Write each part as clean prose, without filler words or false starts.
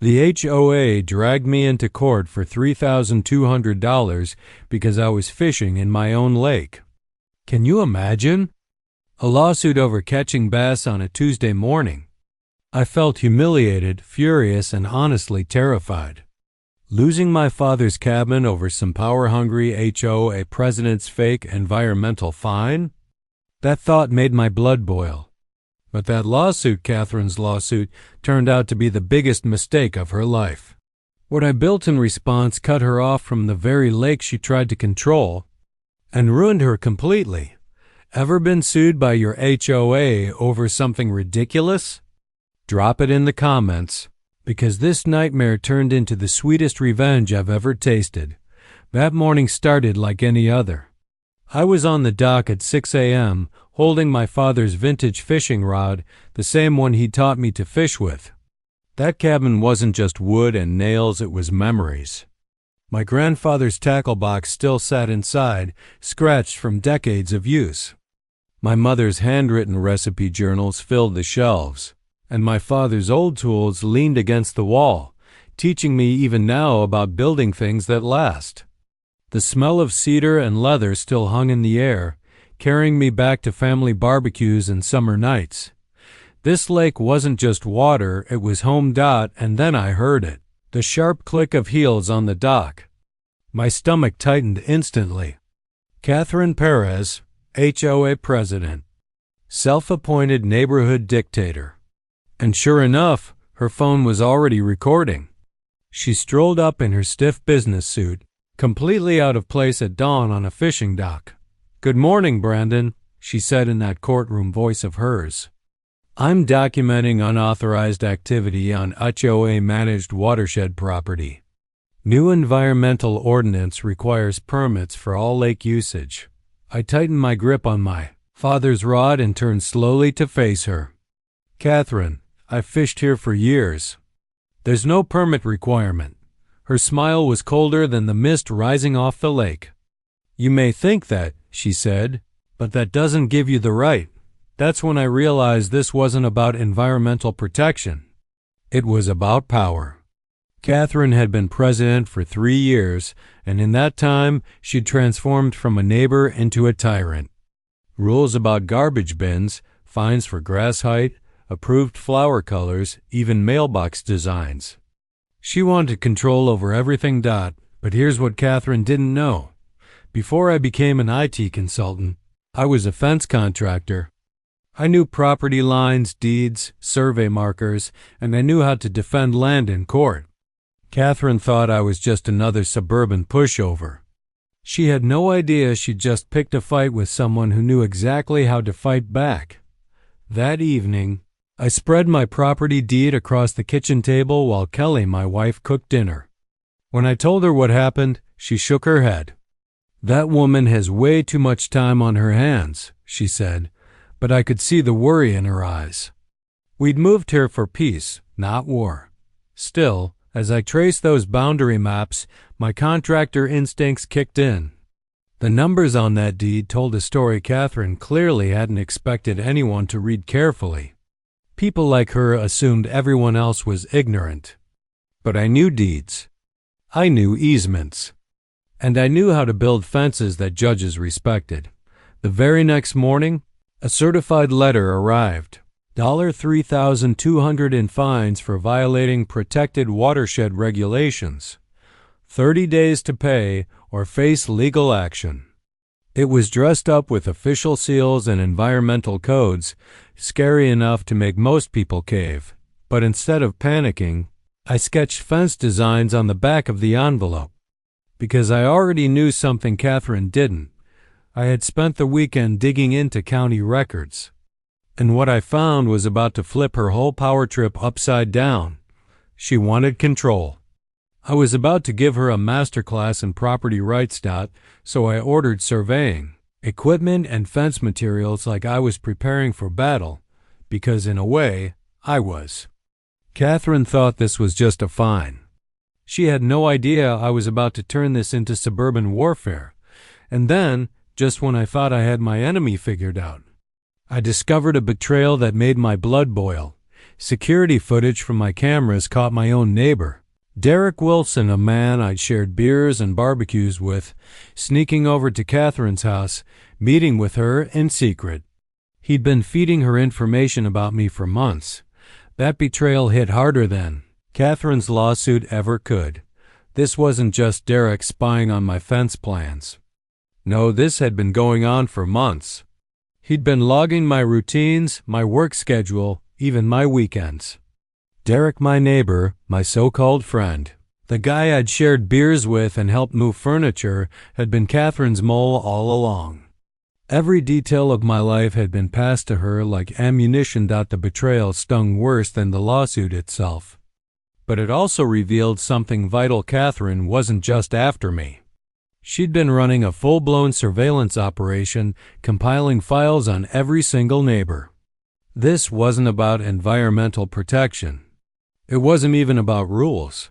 The HOA dragged me into court for $3,200 because I was fishing in my own lake. Can you imagine? A lawsuit over catching bass on a Tuesday morning. I felt humiliated, furious, and honestly terrified. Losing my father's cabin over some power-hungry HOA president's fake environmental fine? That thought made my blood boil. But that lawsuit, Catherine's lawsuit, turned out to be the biggest mistake of her life. What I built in response cut her off from the very lake she tried to control and ruined her completely. Ever been sued by your HOA over something ridiculous? Drop it in the comments, because this nightmare turned into the sweetest revenge I've ever tasted. That morning started like any other. I was on the dock at 6 a.m., holding my father's vintage fishing rod, the same one he taught me to fish with. That cabin wasn't just wood and nails, it was memories. My grandfather's tackle box still sat inside, scratched from decades of use. My mother's handwritten recipe journals filled the shelves, and my father's old tools leaned against the wall, teaching me even now about building things that last. The smell of cedar and leather still hung in the air, carrying me back to family barbecues and summer nights. This lake wasn't just water, it was home. And then I heard it, the sharp click of heels on the dock. My stomach tightened instantly. Catherine Perez, HOA president, self-appointed neighborhood dictator. And sure enough, her phone was already recording. She strolled up in her stiff business suit, completely out of place at dawn on a fishing dock. "Good morning, Brandon," she said in that courtroom voice of hers. "I'm documenting unauthorized activity on HOA-managed watershed property. New environmental ordinance requires permits for all lake usage." I tightened my grip on my father's rod and turned slowly to face her. "Catherine, I've fished here for years. There's no permit requirement." Her smile was colder than the mist rising off the lake. "You may think that," she said, "but that doesn't give you the right." That's when I realized this wasn't about environmental protection. It was about power. Catherine had been president for 3 years, and in that time, she'd transformed from a neighbor into a tyrant. Rules about garbage bins, fines for grass height, approved flower colors, even mailbox designs. She wanted control over everything. But here's what Catherine didn't know. Before I became an IT consultant, I was a fence contractor. I knew property lines, deeds, survey markers, and I knew how to defend land in court. Catherine thought I was just another suburban pushover. She had no idea she'd just picked a fight with someone who knew exactly how to fight back. That evening, I spread my property deed across the kitchen table while Kelly, my wife, cooked dinner. When I told her what happened, she shook her head. "That woman has way too much time on her hands," she said, but I could see the worry in her eyes. We'd moved here for peace, not war. Still, as I traced those boundary maps, my contractor instincts kicked in. The numbers on that deed told a story Catherine clearly hadn't expected anyone to read carefully. People like her assumed everyone else was ignorant. But I knew deeds. I knew easements. And I knew how to build fences that judges respected. The very next morning, a certified letter arrived. $3,200 in fines for violating protected watershed regulations. 30 days to pay or face legal action. It was dressed up with official seals and environmental codes, scary enough to make most people cave. But instead of panicking, I sketched fence designs on the back of the envelope. Because I already knew something Catherine didn't. I had spent the weekend digging into county records. And what I found was about to flip her whole power trip upside down. She wanted control. I was about to give her a masterclass in property rights. So I ordered surveying, equipment, and fence materials like I was preparing for battle, because in a way, I was. Catherine thought this was just a fine. She had no idea I was about to turn this into suburban warfare. And then, just when I thought I had my enemy figured out, I discovered a betrayal that made my blood boil. Security footage from my cameras caught my own neighbor, Derek Wilson, a man I'd shared beers and barbecues with, sneaking over to Catherine's house, meeting with her in secret. He'd been feeding her information about me for months. That betrayal hit harder than Catherine's lawsuit ever could. This wasn't just Derek spying on my fence plans. No, this had been going on for months. He'd been logging my routines, my work schedule, even my weekends. Derek, my neighbor, my so-called friend, the guy I'd shared beers with and helped move furniture, had been Catherine's mole all along. Every detail of my life had been passed to her like ammunition. The betrayal stung worse than the lawsuit itself. But it also revealed something vital. Catherine wasn't just after me. She'd been running a full-blown surveillance operation, compiling files on every single neighbor. This wasn't about environmental protection. It wasn't even about rules.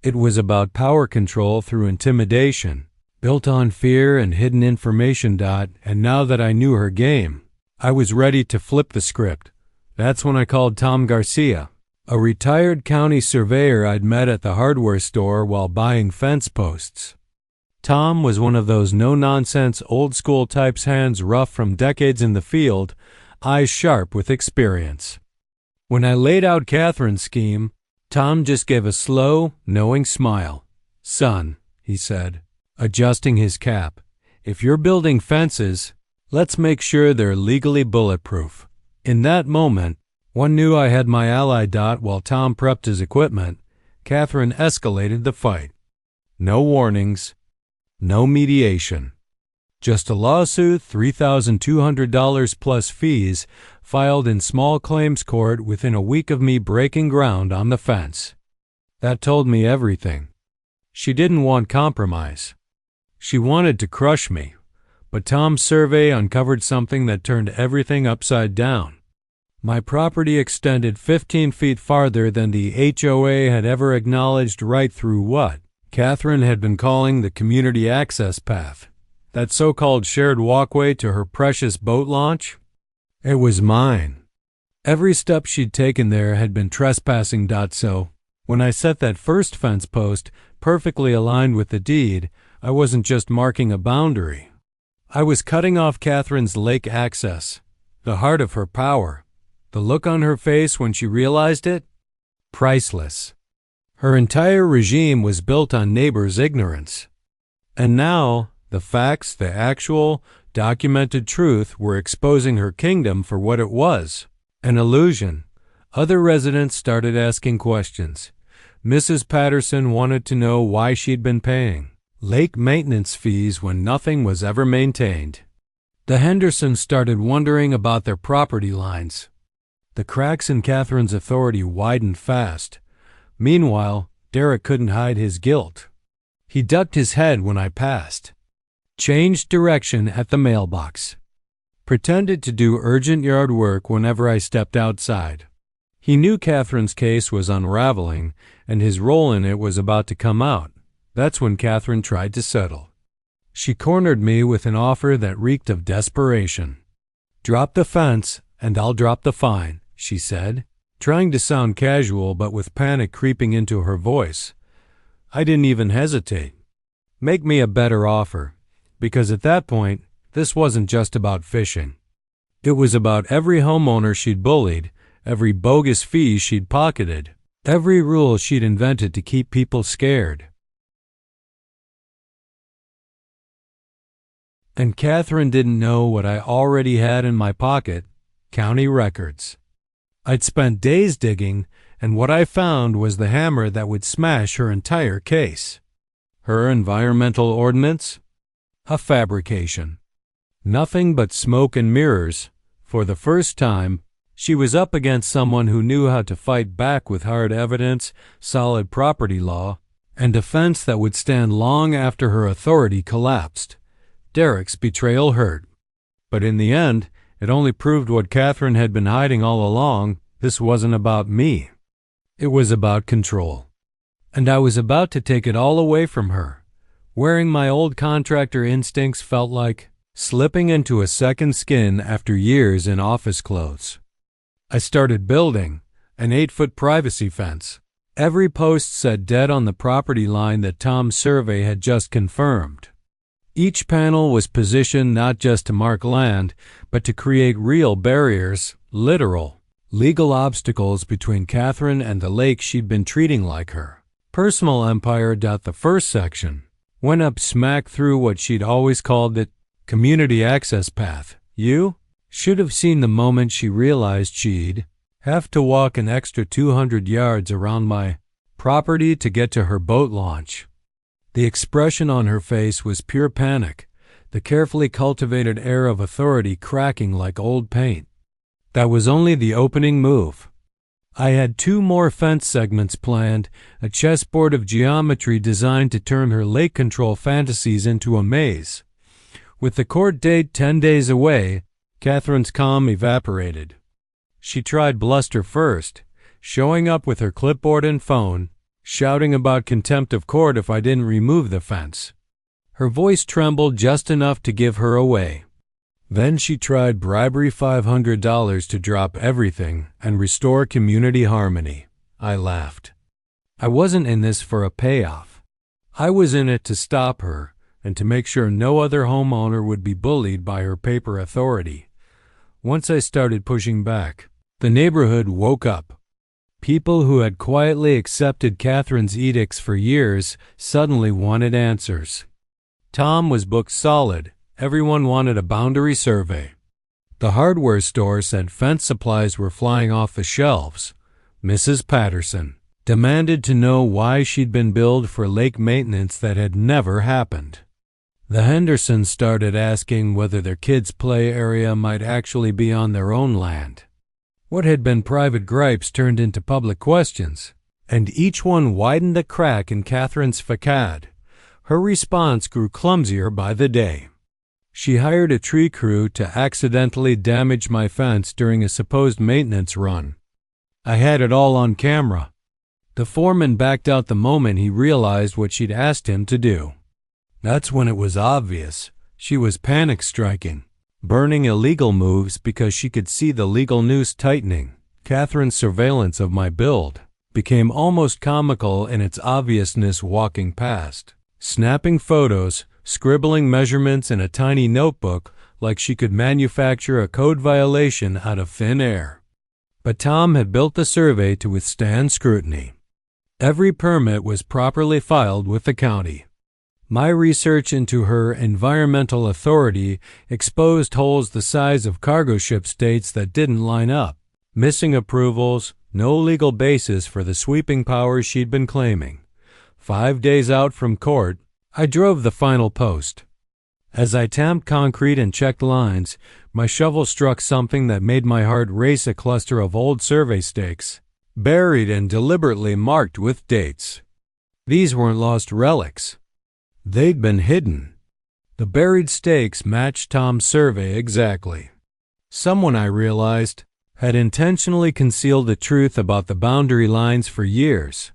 It was about power control through intimidation, built on fear and hidden information. And now that I knew her game, I was ready to flip the script. That's when I called Tom Garcia, a retired county surveyor I'd met at the hardware store while buying fence posts. Tom was one of those no-nonsense, old-school types, hands rough from decades in the field, eyes sharp with experience. When I laid out Catherine's scheme, Tom just gave a slow, knowing smile. "Son," he said, adjusting his cap, "if you're building fences, let's make sure they're legally bulletproof." In that moment, one knew I had my ally. While Tom prepped his equipment, Catherine escalated the fight. No warnings, no mediation. Just a lawsuit, $3,200 plus fees, filed in small claims court within a week of me breaking ground on the fence. That told me everything. She didn't want compromise. She wanted to crush me. But Tom's survey uncovered something that turned everything upside down. My property extended 15 feet farther than the HOA had ever acknowledged, right through what Catherine had been calling the community access path. That so-called shared walkway to her precious boat launch? It was mine. Every step she'd taken there had been trespassing. So, when I set that first fence post, perfectly aligned with the deed, I wasn't just marking a boundary. I was cutting off Catherine's lake access, the heart of her power. The look on her face when she realized it? Priceless. Her entire regime was built on neighbors' ignorance. And now, the facts, the actual, documented truth, were exposing her kingdom for what it was, an illusion. Other residents started asking questions. Mrs. Patterson wanted to know why she'd been paying lake maintenance fees when nothing was ever maintained. The Hendersons started wondering about their property lines. The cracks in Catherine's authority widened fast. Meanwhile, Derek couldn't hide his guilt. He ducked his head when I passed, changed direction at the mailbox, pretended to do urgent yard work whenever I stepped outside. He knew Catherine's case was unraveling, and his role in it was about to come out. That's when Catherine tried to settle. She cornered me with an offer that reeked of desperation. "Drop the fence, and I'll drop the fine," she said, trying to sound casual but with panic creeping into her voice. I didn't even hesitate. Make me a better offer, because at that point, this wasn't just about fishing. It was about every homeowner she'd bullied, every bogus fee she'd pocketed, every rule she'd invented to keep people scared. And Catherine didn't know what I already had in my pocket: county records. I'd spent days digging, and what I found was the hammer that would smash her entire case. Her environmental ordinance? A fabrication. Nothing but smoke and mirrors. For the first time, she was up against someone who knew how to fight back with hard evidence, solid property law, and defense that would stand long after her authority collapsed. Derek's betrayal hurt. But in the end, it only proved what Catherine had been hiding all along. This wasn't about me. It was about control. And I was about to take it all away from her. Wearing my old contractor instincts felt like slipping into a second skin after years in office clothes. I started building, an 8-foot privacy fence. Every post said dead on the property line that Tom's survey had just confirmed. Each panel was positioned not just to mark land, but to create real barriers, literal, legal obstacles between Catherine and the lake she'd been treating like her personal empire. The first section went up smack through what she'd always called it, community access path. You should have seen the moment she realized she'd have to walk an extra 200 yards around my property to get to her boat launch. The expression on her face was pure panic, the carefully cultivated air of authority cracking like old paint. That was only the opening move. I had 2 more fence segments planned, a chessboard of geometry designed to turn her lake control fantasies into a maze. With the court date 10 days away, Catherine's calm evaporated. She tried bluster first, showing up with her clipboard and phone, shouting about contempt of court if I didn't remove the fence. Her voice trembled just enough to give her away. Then she tried bribery $500 to drop everything and restore community harmony. I laughed. I wasn't in this for a payoff. I was in it to stop her and to make sure no other homeowner would be bullied by her paper authority. Once I started pushing back, the neighborhood woke up. People who had quietly accepted Catherine's edicts for years suddenly wanted answers. Tom was booked solid. Everyone wanted a boundary survey. The hardware store said fence supplies were flying off the shelves. Mrs. Patterson demanded to know why she'd been billed for lake maintenance that had never happened. The Hendersons started asking whether their kids' play area might actually be on their own land. What had been private gripes turned into public questions, and each one widened the crack in Catherine's facade. Her response grew clumsier by the day. She hired a tree crew to accidentally damage my fence during a supposed maintenance run. I had it all on camera. The foreman backed out the moment he realized what she'd asked him to do. That's when it was obvious. She was panic striking, burning illegal moves because she could see the legal noose tightening. Catherine's surveillance of my build became almost comical in its obviousness walking past, snapping photos, scribbling measurements in a tiny notebook like she could manufacture a code violation out of thin air. But Tom had built the survey to withstand scrutiny. Every permit was properly filed with the county. My research into her environmental authority exposed holes the size of cargo ship states that didn't line up, missing approvals, no legal basis for the sweeping powers she'd been claiming. 5 days out from court, I drove the final post. As I tamped concrete and checked lines, my shovel struck something that made my heart race. A cluster of old survey stakes, buried and deliberately marked with dates. These weren't lost relics. They'd been hidden. The buried stakes matched Tom's survey exactly. Someone, I realized, had intentionally concealed the truth about the boundary lines for years.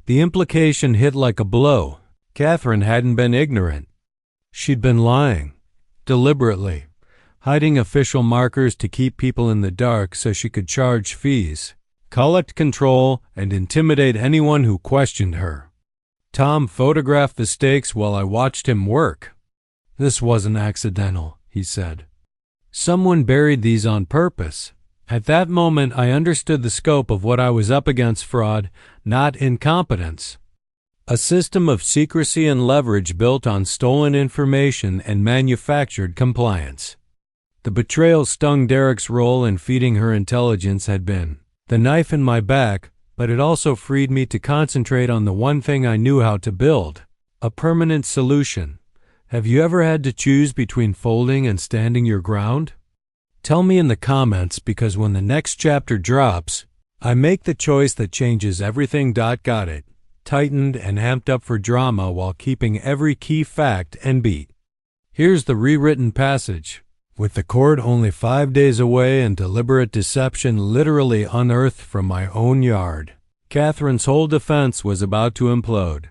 The implication hit like a blow. Catherine hadn't been ignorant. She'd been lying, deliberately, hiding official markers to keep people in the dark so she could charge fees, collect control, and intimidate anyone who questioned her. Tom photographed the stakes while I watched him work. "This wasn't accidental," he said. "Someone buried these on purpose." At that moment, I understood the scope of what I was up against: fraud, not incompetence. A system of secrecy and leverage built on stolen information and manufactured compliance. The betrayal stung. Derek's role in feeding her intelligence had been the knife in my back, but it also freed me to concentrate on the one thing I knew how to build: a permanent solution. Have you ever had to choose between folding and standing your ground? Tell me in the comments, because when the next chapter drops, I make the choice that changes everything. Got it. Tightened and amped up for drama while keeping every key fact and beat. Here's the rewritten passage. With the court only 5 days away and deliberate deception literally unearthed from my own yard, Catherine's whole defense was about to implode.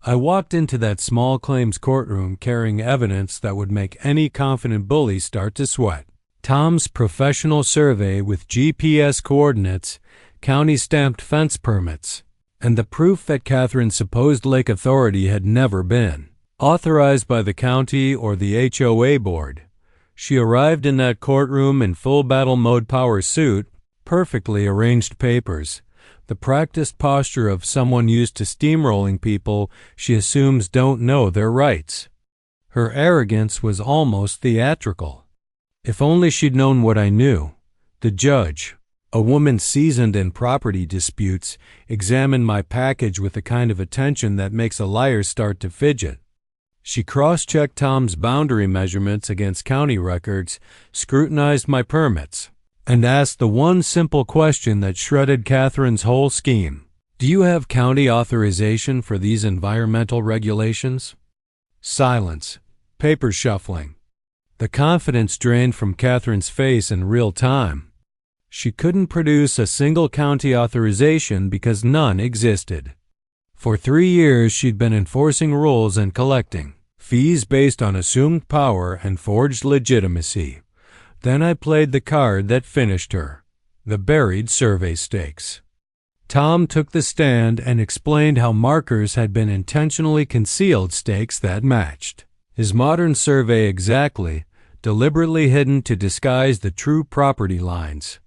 I walked into that small claims courtroom carrying evidence that would make any confident bully start to sweat. Tom's professional survey with GPS coordinates, county-stamped fence permits, and the proof that Catherine's supposed lake authority had never been authorized by the county or the HOA board. She arrived in that courtroom in full battle mode power suit, perfectly arranged papers, the practiced posture of someone used to steamrolling people she assumes don't know their rights. Her arrogance was almost theatrical. If only she'd known what I knew. The judge, a woman seasoned in property disputes, examined my package with the kind of attention that makes a liar start to fidget. She cross-checked Tom's boundary measurements against county records, scrutinized my permits, and asked the one simple question that shredded Catherine's whole scheme. Do you have county authorization for these environmental regulations? Silence. Paper shuffling. The confidence drained from Catherine's face in real time. She couldn't produce a single county authorization because none existed. For 3 years she'd been enforcing rules and collecting fees based on assumed power and forged legitimacy. Then I played the card that finished her, the buried survey stakes. Tom took the stand and explained how markers had been intentionally concealed stakes that matched his modern survey exactly, deliberately hidden to disguise the true property lines.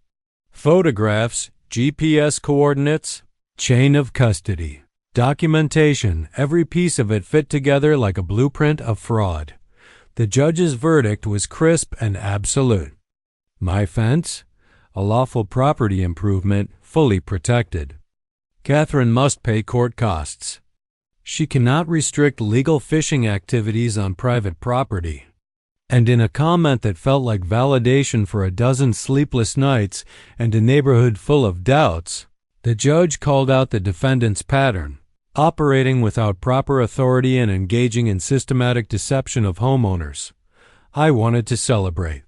Photographs, GPS coordinates, chain of custody. Documentation, every piece of it fit together like a blueprint of fraud. The judge's verdict was crisp and absolute. My fence? A lawful property improvement, fully protected. Catherine must pay court costs. She cannot restrict legal fishing activities on private property. And in a comment that felt like validation for a dozen sleepless nights and a neighborhood full of doubts, the judge called out the defendant's pattern, operating without proper authority and engaging in systematic deception of homeowners. I wanted to celebrate.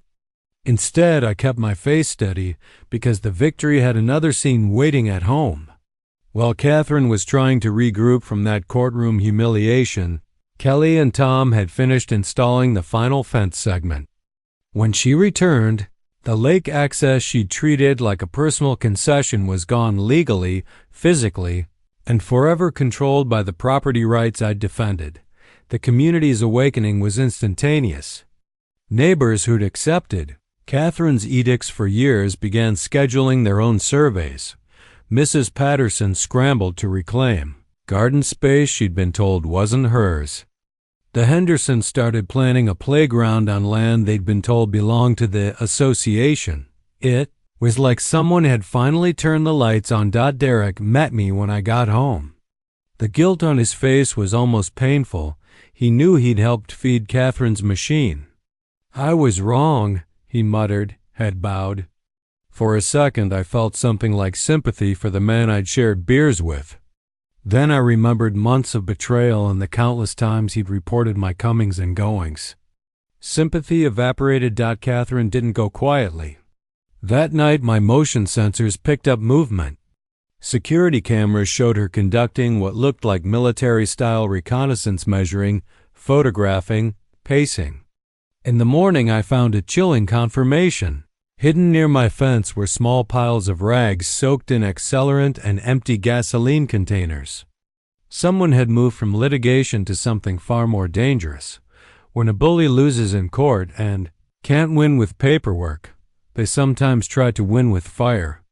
Instead, I kept my face steady because the victory had another scene waiting at home. While Catherine was trying to regroup from that courtroom humiliation, Kelly and Tom had finished installing the final fence segment. When she returned, the lake access she'd treated like a personal concession was gone legally, physically, and forever controlled by the property rights I'd defended. The community's awakening was instantaneous. Neighbors who'd accepted Catherine's edicts for years began scheduling their own surveys. Mrs. Patterson scrambled to reclaim garden space she'd been told wasn't hers. The Hendersons started planning a playground on land they'd been told belonged to the association. It was like someone had finally turned the lights on. Derek met me when I got home. The guilt on his face was almost painful. He knew he'd helped feed Catherine's machine. I was wrong, he muttered, head bowed. For a second I felt something like sympathy for the man I'd shared beers with. Then I remembered months of betrayal and the countless times he'd reported my comings and goings. Sympathy evaporated. Catherine didn't go quietly. That night my motion sensors picked up movement. Security cameras showed her conducting what looked like military-style reconnaissance measuring, photographing, pacing. In the morning I found a chilling confirmation. Hidden near my fence were small piles of rags soaked in accelerant and empty gasoline containers. Someone had moved from litigation to something far more dangerous. When a bully loses in court and can't win with paperwork, they sometimes try to win with fire.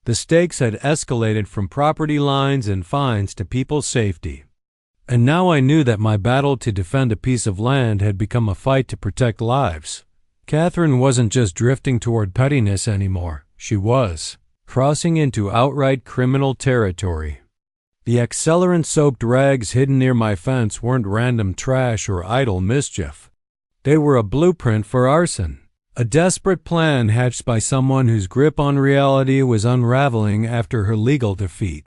The stakes had escalated from property lines and fines to people's safety. And now I knew that my battle to defend a piece of land had become a fight to protect lives. Catherine wasn't just drifting toward pettiness anymore. She was crossing into outright criminal territory. The accelerant-soaked rags hidden near my fence weren't random trash or idle mischief. They were a blueprint for arson, a desperate plan hatched by someone whose grip on reality was unraveling after her legal defeat.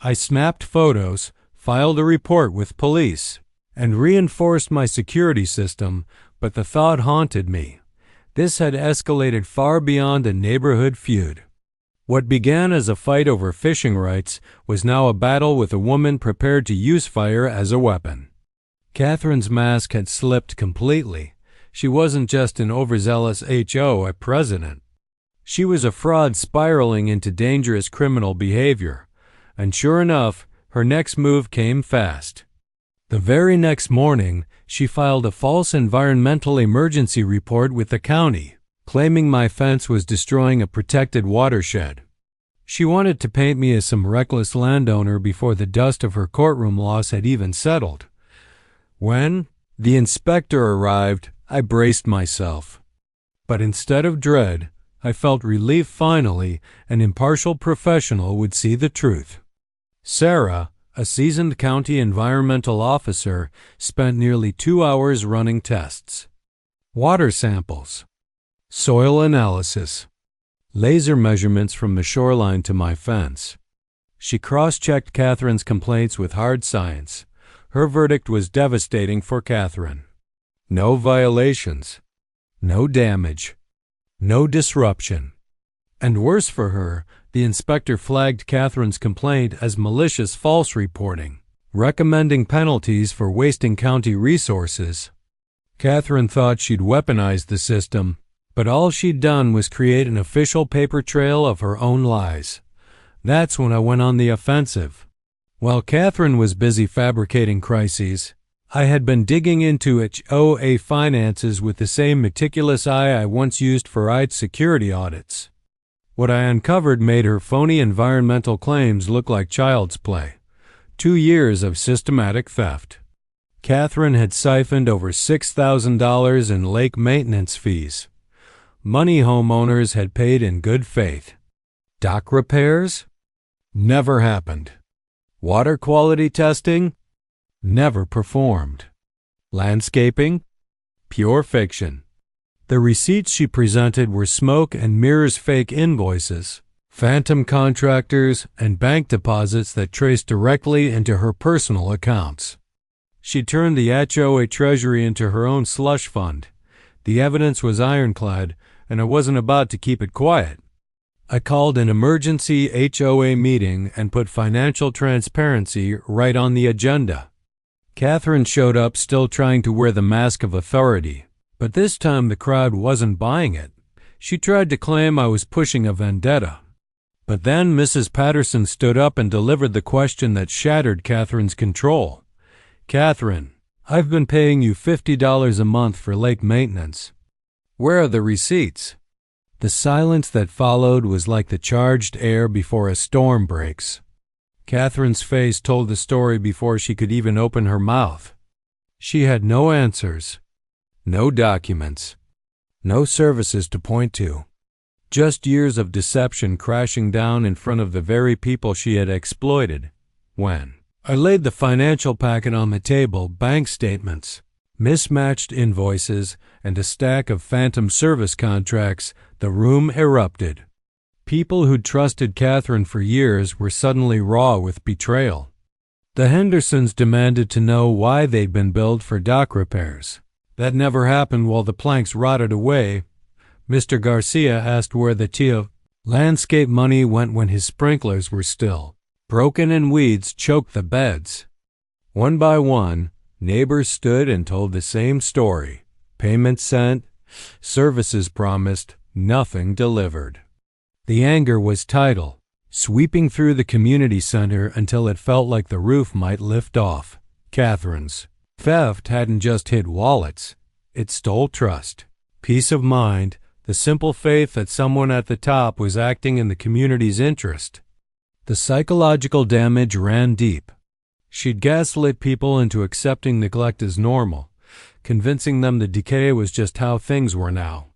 I snapped photos, filed a report with police, and reinforced my security system, but the thought haunted me. This had escalated far beyond a neighborhood feud. What began as a fight over fishing rights was now a battle with a woman prepared to use fire as a weapon. Catherine's mask had slipped completely. She wasn't just an overzealous HOA president. She was a fraud spiraling into dangerous criminal behavior, and sure enough, her next move came fast. The very next morning, she filed a false environmental emergency report with the county, claiming my fence was destroying a protected watershed. She wanted to paint me as some reckless landowner before the dust of her courtroom loss had even settled. When the inspector arrived, I braced myself. But instead of dread, I felt relief. Finally, an impartial professional would see the truth. Sarah, a seasoned county environmental officer, spent nearly 2 hours running tests. Water samples, soil analysis, laser measurements from the shoreline to my fence. She cross-checked Catherine's complaints with hard science. Her verdict was devastating for Catherine. No violations, no damage, no disruption. And worse for her, the inspector flagged Catherine's complaint as malicious false reporting, recommending penalties for wasting county resources. Catherine thought she'd weaponized the system, but all she'd done was create an official paper trail of her own lies. That's when I went on the offensive. While Catherine was busy fabricating crises, I had been digging into HOA finances with the same meticulous eye I once used for security audits. What I uncovered made her phony environmental claims look like child's play. 2 years of systematic theft. Catherine had siphoned over $6,000 in lake maintenance fees. Money homeowners had paid in good faith. Dock repairs? Never happened. Water quality testing? Never performed. Landscaping? Pure fiction. The receipts she presented were smoke and mirrors, fake invoices, phantom contractors, and bank deposits that traced directly into her personal accounts. She turned the HOA treasury into her own slush fund. The evidence was ironclad, and I wasn't about to keep it quiet. I called an emergency HOA meeting and put financial transparency right on the agenda. Catherine showed up still trying to wear the mask of authority, but this time the crowd wasn't buying it. She tried to claim I was pushing a vendetta. But then Mrs. Patterson stood up and delivered the question that shattered Catherine's control. "Catherine, I've been paying you $50 a month for lake maintenance. Where are the receipts?" The silence that followed was like the charged air before a storm breaks. Catherine's face told the story before she could even open her mouth. She had no answers, no documents, no services to point to. Just years of deception crashing down in front of the very people she had exploited. When I laid the financial packet on the table, bank statements, mismatched invoices, and a stack of phantom service contracts, the room erupted. People who'd trusted Catherine for years were suddenly raw with betrayal. The Hendersons demanded to know why they'd been billed for dock repairs. That never happened while the planks rotted away. Mr. Garcia asked where the TIA landscape money went when his sprinklers were still broken and weeds choked the beds. One by one, neighbors stood and told the same story. Payments sent, services promised, nothing delivered. The anger was tidal, sweeping through the community center until it felt like the roof might lift off. Catherine's theft hadn't just hid wallets, it stole trust, peace of mind, the simple faith that someone at the top was acting in the community's interest. The psychological damage ran deep. She'd gaslit people into accepting neglect as normal, convincing them the decay was just how things were now.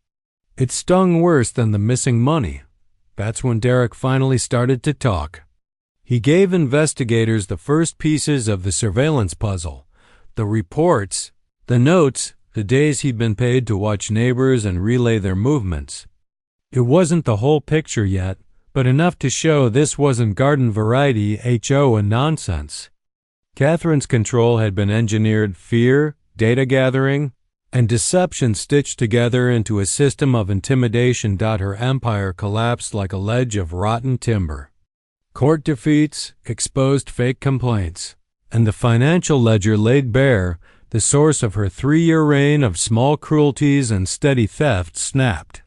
It stung worse than the missing money. That's when Derek finally started to talk. He gave investigators the first pieces of the surveillance puzzle, the reports, the notes, the days he'd been paid to watch neighbors and relay their movements. It wasn't the whole picture yet, but enough to show this wasn't garden variety HOA nonsense. Catherine's control had been engineered fear, data gathering, and deception stitched together into a system of intimidation. Her empire collapsed like a ledge of rotten timber. Court defeats exposed fake complaints, and the financial ledger laid bare the source of her 3-year reign of small cruelties and steady theft snapped.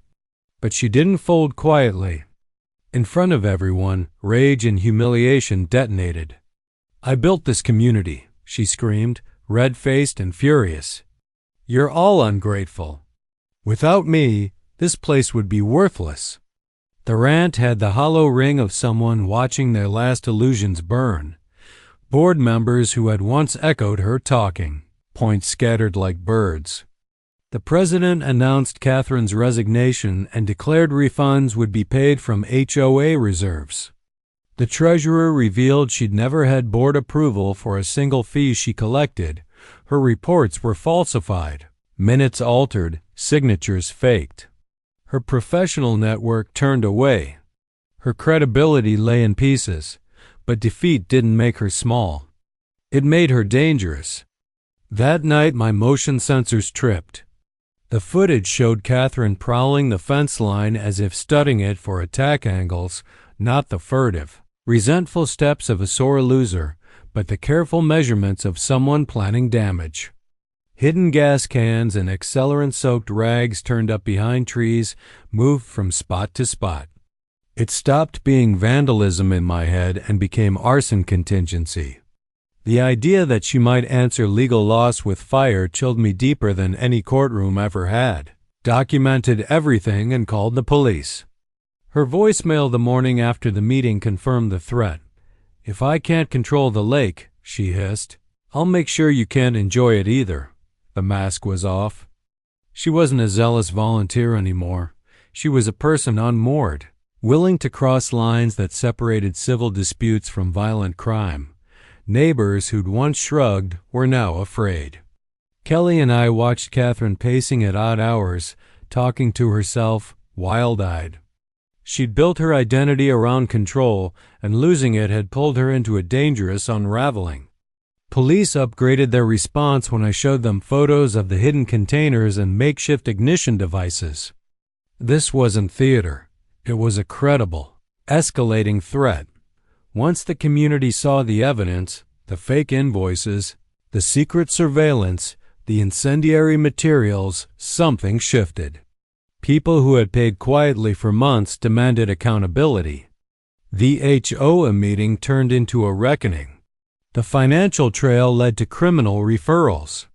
But she didn't fold quietly. In front of everyone, rage and humiliation detonated. "I built this community," she screamed, red-faced and furious. "You're all ungrateful. Without me, this place would be worthless." The rant had the hollow ring of someone watching their last illusions burn. Board members who had once echoed her talking, points scattered like birds. The president announced Catherine's resignation and declared refunds would be paid from HOA reserves. The treasurer revealed she'd never had board approval for a single fee she collected. Her reports were falsified, minutes altered, signatures faked. Her professional network turned away. Her credibility lay in pieces, but defeat didn't make her small. It made her dangerous. That night my motion sensors tripped. The footage showed Catherine prowling the fence line as if studying it for attack angles, not the furtive, resentful steps of a sore loser, but the careful measurements of someone planning damage. Hidden gas cans and accelerant-soaked rags turned up behind trees moved from spot to spot. It stopped being vandalism in my head and became arson contingency. The idea that she might answer legal loss with fire chilled me deeper than any courtroom ever had. Documented everything and called the police. Her voicemail the morning after the meeting confirmed the threat. "If I can't control the lake," she hissed, "I'll make sure you can't enjoy it either." The mask was off. She wasn't a zealous volunteer anymore. She was a person unmoored, willing to cross lines that separated civil disputes from violent crime. Neighbors who'd once shrugged were now afraid. Kelly and I watched Catherine pacing at odd hours, talking to herself, wild-eyed. She'd built her identity around control, and losing it had pulled her into a dangerous unraveling. Police upgraded their response when I showed them photos of the hidden containers and makeshift ignition devices. This wasn't theater. It was a credible, escalating threat. Once the community saw the evidence, the fake invoices, the secret surveillance, the incendiary materials, something shifted. People who had paid quietly for months demanded accountability. The HOA meeting turned into a reckoning. The financial trail led to criminal referrals.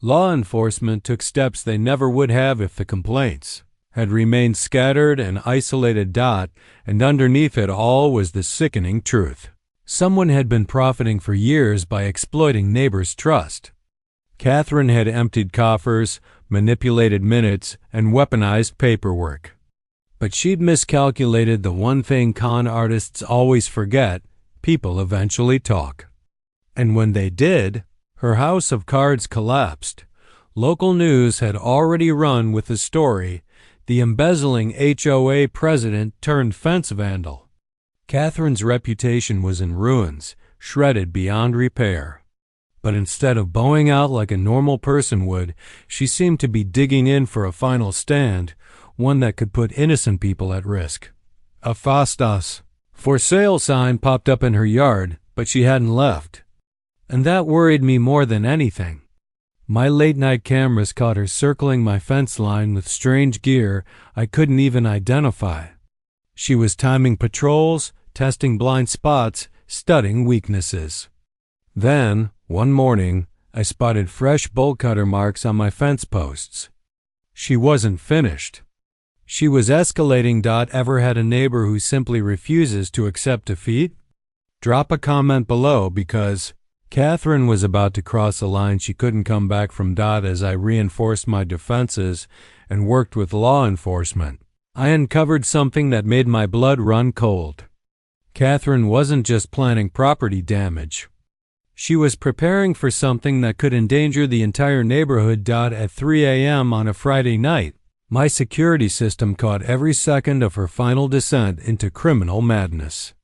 Law enforcement took steps they never would have if the complaints had remained scattered and isolated. And underneath it all was the sickening truth. Someone had been profiting for years by exploiting neighbors' trust. Catherine had emptied coffers, manipulated minutes, and weaponized paperwork. But she'd miscalculated the one thing con artists always forget: people eventually talk. And when they did, her house of cards collapsed. Local news had already run with the story: the embezzling HOA president turned fence vandal. Catherine's reputation was in ruins, shredded beyond repair. But instead of bowing out like a normal person would, she seemed to be digging in for a final stand, one that could put innocent people at risk. A "Fastas for sale" sign popped up in her yard, but she hadn't left. And that worried me more than anything. My late-night cameras caught her circling my fence line with strange gear I couldn't even identify. She was timing patrols, testing blind spots, studying weaknesses. Then, one morning, I spotted fresh bolt cutter marks on my fence posts. She wasn't finished. She was escalating. Ever had a neighbor who simply refuses to accept defeat? Drop a comment below, because Catherine was about to cross a line she couldn't come back from. As I reinforced my defenses and worked with law enforcement, I uncovered something that made my blood run cold. Catherine wasn't just planning property damage. She was preparing for something that could endanger the entire neighborhood. At 3 a.m. on a Friday night, my security system caught every second of her final descent into criminal madness.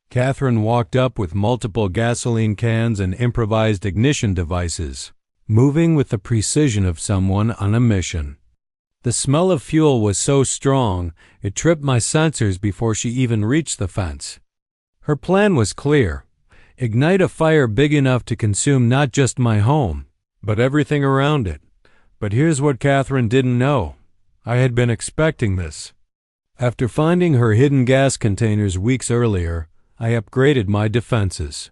Catherine walked up with multiple gasoline cans and improvised ignition devices, moving with the precision of someone on a mission. The smell of fuel was so strong, it tripped my sensors before she even reached the fence. Her plan was clear: ignite a fire big enough to consume not just my home, but everything around it. But here's what Catherine didn't know. I had been expecting this. After finding her hidden gas containers weeks earlier, I upgraded my defenses.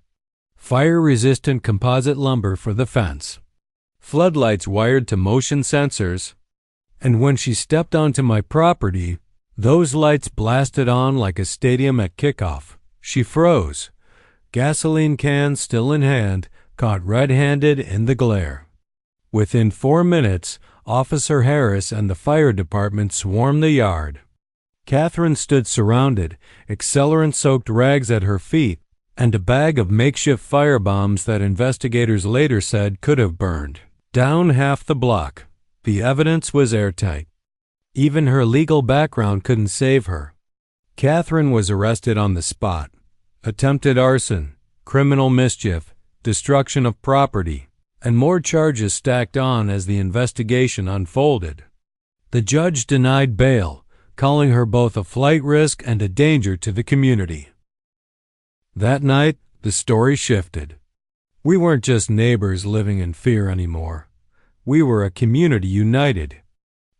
Fire-resistant composite lumber for the fence, floodlights wired to motion sensors, and when she stepped onto my property, those lights blasted on like a stadium at kickoff. She froze, gasoline can still in hand, caught red-handed in the glare. Within 4 minutes, Officer Harris and the fire department swarmed the yard. Catherine stood surrounded, accelerant-soaked rags at her feet, and a bag of makeshift fire bombs that investigators later said could have burned down half the block. The evidence was airtight. Even her legal background couldn't save her. Catherine was arrested on the spot. Attempted arson, criminal mischief, destruction of property, and more charges stacked on as the investigation unfolded. The judge denied bail, calling her both a flight risk and a danger to the community. That night, the story shifted. We weren't just neighbors living in fear anymore. We were a community united.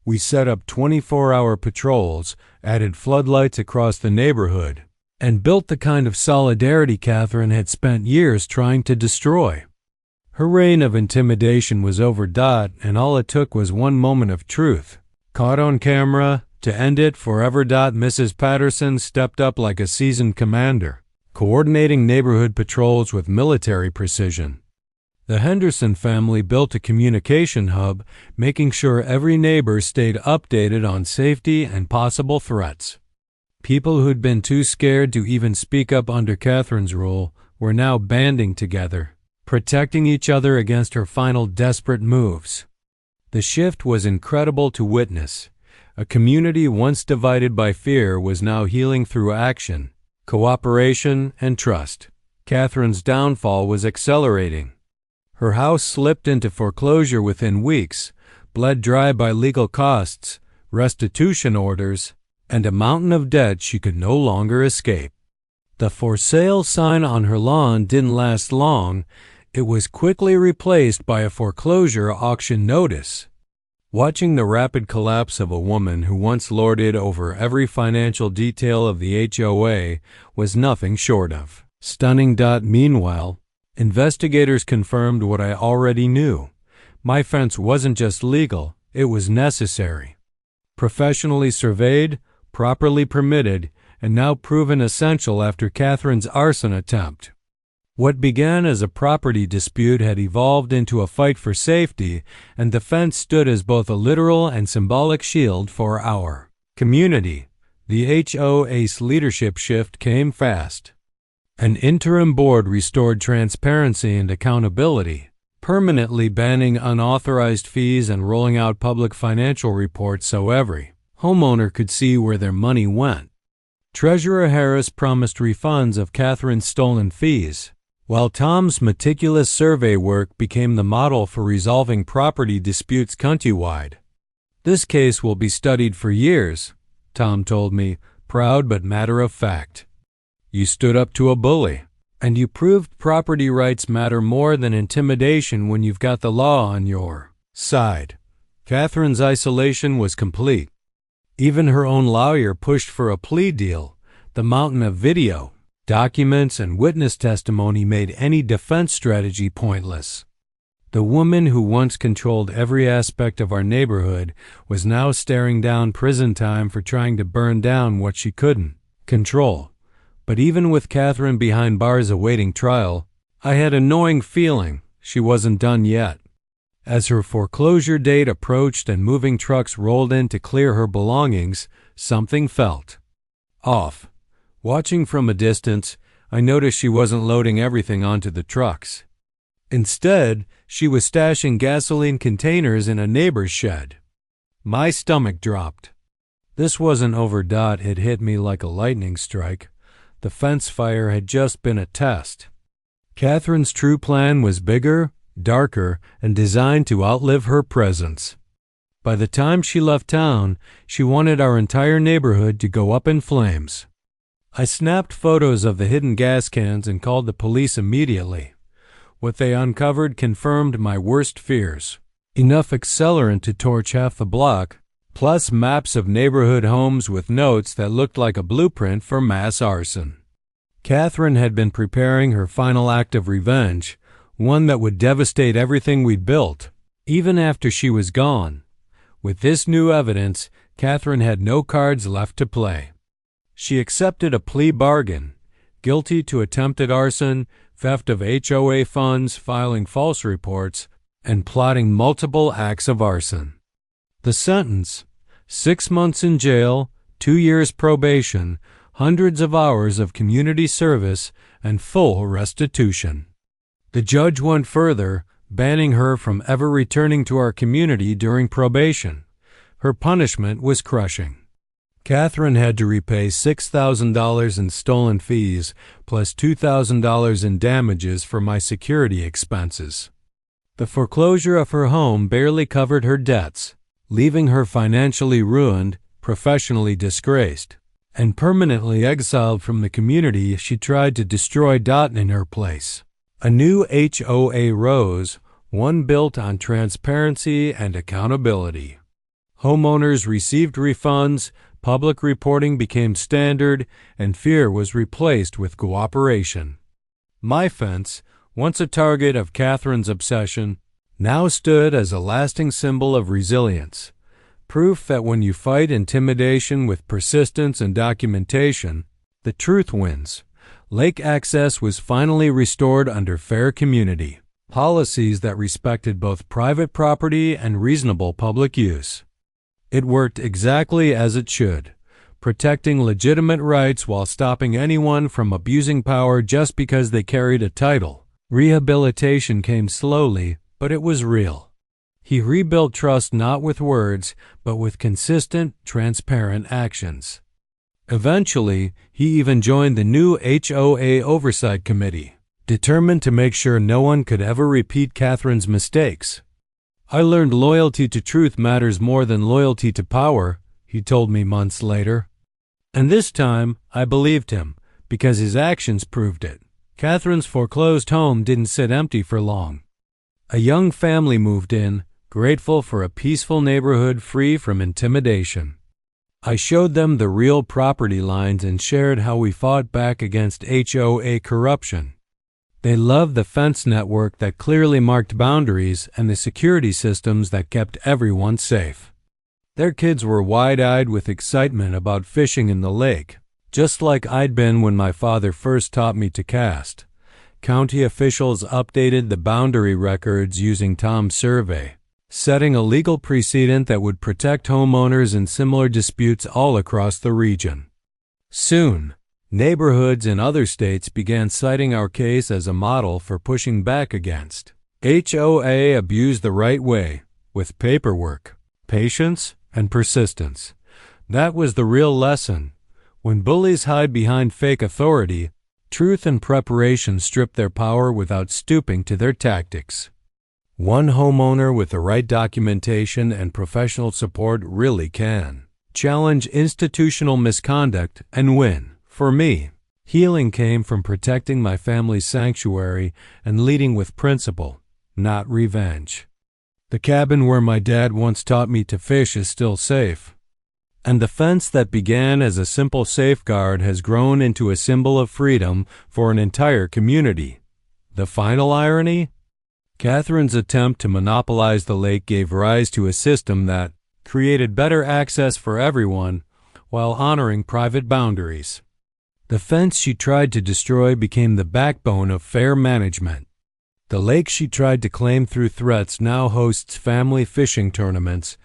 We set up 24-hour patrols, added floodlights across the neighborhood, and built the kind of solidarity Catherine had spent years trying to destroy. Her reign of intimidation was over. And all it took was one moment of truth, caught on camera, to end it forever. Mrs. Patterson stepped up like a seasoned commander, coordinating neighborhood patrols with military precision. The Henderson family built a communication hub, making sure every neighbor stayed updated on safety and possible threats. People who'd been too scared to even speak up under Catherine's rule were now banding together, protecting each other against her final desperate moves. The shift was incredible to witness. A community once divided by fear was now healing through action, cooperation, and trust. Catherine's downfall was accelerating. Her house slipped into foreclosure within weeks, bled dry by legal costs, restitution orders, and a mountain of debt she could no longer escape. The for sale sign on her lawn didn't last long. It was quickly replaced by a foreclosure auction notice. Watching the rapid collapse of a woman who once lorded over every financial detail of the HOA was nothing short of stunning. Meanwhile, investigators confirmed what I already knew. My fence wasn't just legal, it was necessary. Professionally surveyed, properly permitted, and now proven essential after Catherine's arson attempt. What began as a property dispute had evolved into a fight for safety, and the fence stood as both a literal and symbolic shield for our community. The HOA's leadership shift came fast. An interim board restored transparency and accountability, permanently banning unauthorized fees and rolling out public financial reports so every homeowner could see where their money went. Treasurer Harris promised refunds of Catherine's stolen fees, while Tom's meticulous survey work became the model for resolving property disputes countrywide. "This case will be studied for years," Tom told me, proud but matter of fact. "You stood up to a bully, and you proved property rights matter more than intimidation when you've got the law on your side." Catherine's isolation was complete. Even her own lawyer pushed for a plea deal. The mountain of video, documents, and witness testimony made any defense strategy pointless. The woman who once controlled every aspect of our neighborhood was now staring down prison time for trying to burn down what she couldn't control. But even with Catherine behind bars awaiting trial, I had a gnawing feeling she wasn't done yet. As her foreclosure date approached and moving trucks rolled in to clear her belongings, something felt off. Watching from a distance, I noticed she wasn't loading everything onto the trucks. Instead, she was stashing gasoline containers in a neighbor's shed. My stomach dropped. This wasn't over. It hit me like a lightning strike. The fence fire had just been a test. Catherine's true plan was bigger, darker, and designed to outlive her presence. By the time she left town, she wanted our entire neighborhood to go up in flames. I snapped photos of the hidden gas cans and called the police immediately. What they uncovered confirmed my worst fears. Enough accelerant to torch half the block, plus maps of neighborhood homes with notes that looked like a blueprint for mass arson. Catherine had been preparing her final act of revenge, one that would devastate everything we'd built, even after she was gone. With this new evidence, Catherine had no cards left to play. She accepted a plea bargain, guilty to attempted arson, theft of HOA funds, filing false reports, and plotting multiple acts of arson. The sentence: 6 months in jail, 2 years probation, hundreds of hours of community service, and full restitution. The judge went further, banning her from ever returning to our community during probation. Her punishment was crushing. Catherine had to repay $6,000 in stolen fees, plus $2,000 in damages for my security expenses. The foreclosure of her home barely covered her debts, leaving her financially ruined, professionally disgraced, and permanently exiled from the community she tried to destroy. In her place, a new HOA rose, one built on transparency and accountability. Homeowners received refunds, public reporting became standard, and fear was replaced with cooperation. My fence, once a target of Catherine's obsession, now stood as a lasting symbol of resilience, proof that when you fight intimidation with persistence and documentation, the truth wins. Lake access was finally restored under fair community policies that respected both private property and reasonable public use. It worked exactly as it should, protecting legitimate rights while stopping anyone from abusing power just because they carried a title. Rehabilitation came slowly, but it was real. He rebuilt trust not with words, but with consistent, transparent actions. Eventually, he even joined the new HOA Oversight Committee, determined to make sure no one could ever repeat Catherine's mistakes. I learned loyalty to truth matters more than loyalty to power, he told me months later. And this time, I believed him, because his actions proved it. Catherine's foreclosed home didn't sit empty for long. A young family moved in, grateful for a peaceful neighborhood free from intimidation. I showed them the real property lines and shared how we fought back against HOA corruption. They loved the fence network that clearly marked boundaries and the security systems that kept everyone safe. Their kids were wide-eyed with excitement about fishing in the lake, just like I'd been when my father first taught me to cast. County officials updated the boundary records using Tom's survey, setting a legal precedent that would protect homeowners in similar disputes all across the region. Soon, neighborhoods in other states began citing our case as a model for pushing back against HOA abuse the right way, with paperwork, patience, and persistence. That was the real lesson. When bullies hide behind fake authority, truth and preparation strip their power without stooping to their tactics. One homeowner with the right documentation and professional support really can challenge institutional misconduct and win. For me, healing came from protecting my family's sanctuary and leading with principle, not revenge. The cabin where my dad once taught me to fish is still safe. And the fence that began as a simple safeguard has grown into a symbol of freedom for an entire community. The final irony? Catherine's attempt to monopolize the lake gave rise to a system that created better access for everyone while honoring private boundaries. The fence she tried to destroy became the backbone of fair management. The lake she tried to claim through threats now hosts family fishing tournaments,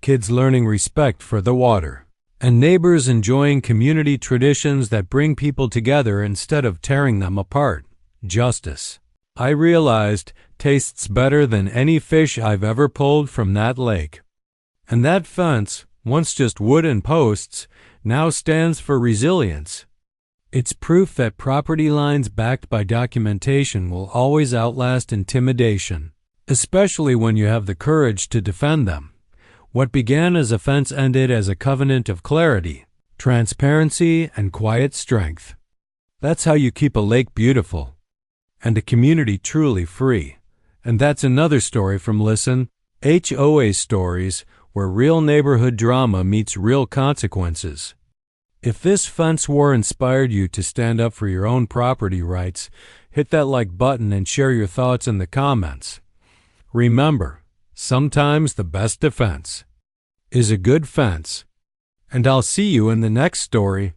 kids learning respect for the water, and neighbors enjoying community traditions that bring people together instead of tearing them apart. Justice, I realized, tastes better than any fish I've ever pulled from that lake. And that fence, once just wood and posts, now stands for resilience. It's proof that property lines backed by documentation will always outlast intimidation, especially when you have the courage to defend them. What began as a fence ended as a covenant of clarity, transparency, and quiet strength. That's how you keep a lake beautiful and a community truly free. And that's another story from Listen, HOA Stories, where real neighborhood drama meets real consequences. If this fence war inspired you to stand up for your own property rights, hit that like button and share your thoughts in the comments. Remember, sometimes the best defense is a good fence. And I'll see you in the next story.